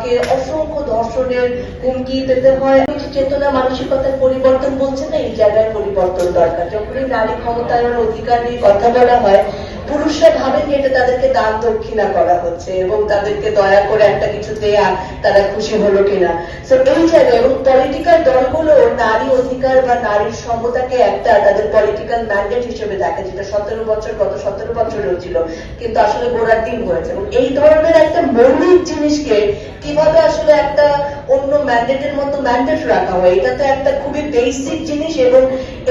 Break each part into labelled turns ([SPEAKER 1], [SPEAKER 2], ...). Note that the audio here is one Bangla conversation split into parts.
[SPEAKER 1] আমাকে অসংখ্য ধর্ষণের হুমকি পেতে হয়। চেতনা মানসিকতার পরিবর্তন বলছে না, এই জায়গায় পরিবর্তন দরকার। যখনই নারী ক্ষমতায়ন অধিকার নিয়ে কথা বলা হয়, পুরুষরা ভাবেন যে এটা তাদেরকে দান দক্ষিণা করা হচ্ছে এবং তাদেরকে দয়া করে একটা কিছু দেয়া তারা খুশি হলো কিনা। তো এই জায়গায় এবং পলিটিক্যাল দলগুলো নারী অধিকার বা নারীর সমতাকে একটা তাদের পলিটিক্যাল ম্যান্ডেট হিসেবে দেখে, যেটা 17 বছর গত 17 বছরেও ছিল, কিন্তু আসলে গোড়ার দিন হয়েছে। এবং এই ধরনের একটা মৌলিক জিনিসকে কিভাবে আসলে একটা অন্য ম্যান্ডেটের মতো ম্যান্ডেট রাখা হয়, এটা তো একটা খুবই বেসিক জিনিস এবং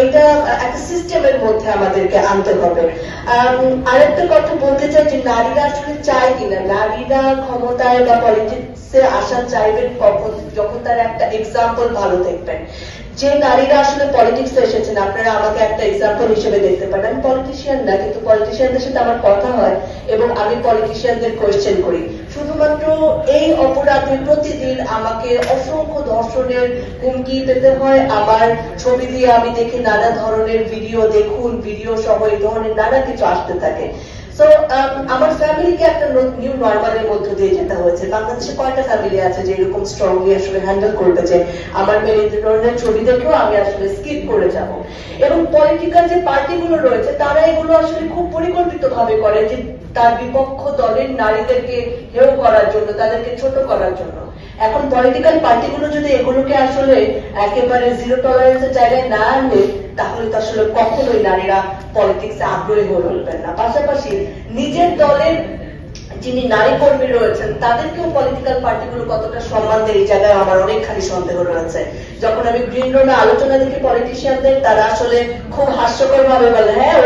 [SPEAKER 1] এটা একটা সিস্টেমের মধ্যে আমাদেরকে আনতে হবে। আরেকটা কথা বলতে চাই যে নারীরা আসলে চায় কিনা, নারীরা ক্ষমতায় বা পলিটিক্সে আসা চাইবেন কখন, যখন তার একটা এক্সাম্পল ভালো দেখবেন। যে নারীরা আসলে পলিটিক্সে এসেছেন, আপনারা আমাকে একটা এক্সাম্পল হিসেবে দেখতে পারেন। আমি পলিটিশিয়ান না, কিন্তু পলিটিশিয়ানদের সাথে আমার কথা হয় এবং আমি পলিটিশিয়ানদের কোয়েশ্চেন করি। শুধুমাত্র এই অপরাধে প্রতিদিন আমাকে অসংখ্য ধর্ষণের হুমকি পেতে হয়। আমার ছবি দিয়ে আমি দেখি নানা ধরনের ভিডিও, দেখুন ভিডিও সহ এই ধরনের নানা কিছু আসতে থাকে। সো আমার ফ্যামিলিকে একটা নিউ নর্মালের মধ্য দিয়ে যেতে হয়েছে। বাংলাদেশে কয়টা ফ্যামিলি আছে যে এরকম স্ট্রংলি আসলে হ্যান্ডেল করবে যে আমার মেয়ের এই ধরনের ছবি দেখেও আমি আসলে স্কিপ করে যাব। এবং পলিটিক্যাল যে পার্টিগুলো রয়েছে তারা এগুলো আসলে খুব পরিকল্পিত ভাবে করে যে তার বিপক্ষ দলের নারীদেরকে হেয় করার জন্য, তাদেরকে ছোট করার জন্য। এখন পলিটিক্যাল পার্টিগুলো যদি এগুলোকে আসলে একেবারে জিরো টলারেন্সের জায়গায় না আনবে, তাহলে তো আসলে কখনোই নারীরা পলিটিক্সে আগ্রহী হয়ে উঠবেন না। পাশাপাশি নিজের দলের যিনি নারী কর্মী রয়েছেন তাদেরকেও পলিটিক্যাল পার্টিগুলো কতটা সম্মান দেয়, এই জায়গায় আমার অনেকখানি সন্দেহ রয়েছে। যখন আমি গ্রিন রুমে আলোচনা দেখি পলিটিশিয়ানদের, তারা আসলে খুব হাস্যকর ভাবে বলে, হ্যাঁ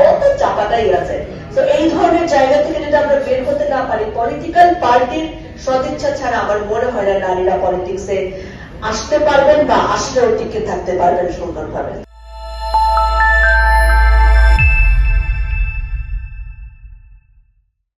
[SPEAKER 1] ও তো চাপাটাই আছে। তো এই ধরনের জায়গা থেকে যদি আমরা বের হতে না পারি, পলিটিক্যাল পার্টির সদিচ্ছা ছাড়া আমার মনে হয় না নারীরা পলিটিক্সে আসতে পারবেন বা আসলেও টিকে থাকতে পারবেন সুন্দরভাবে।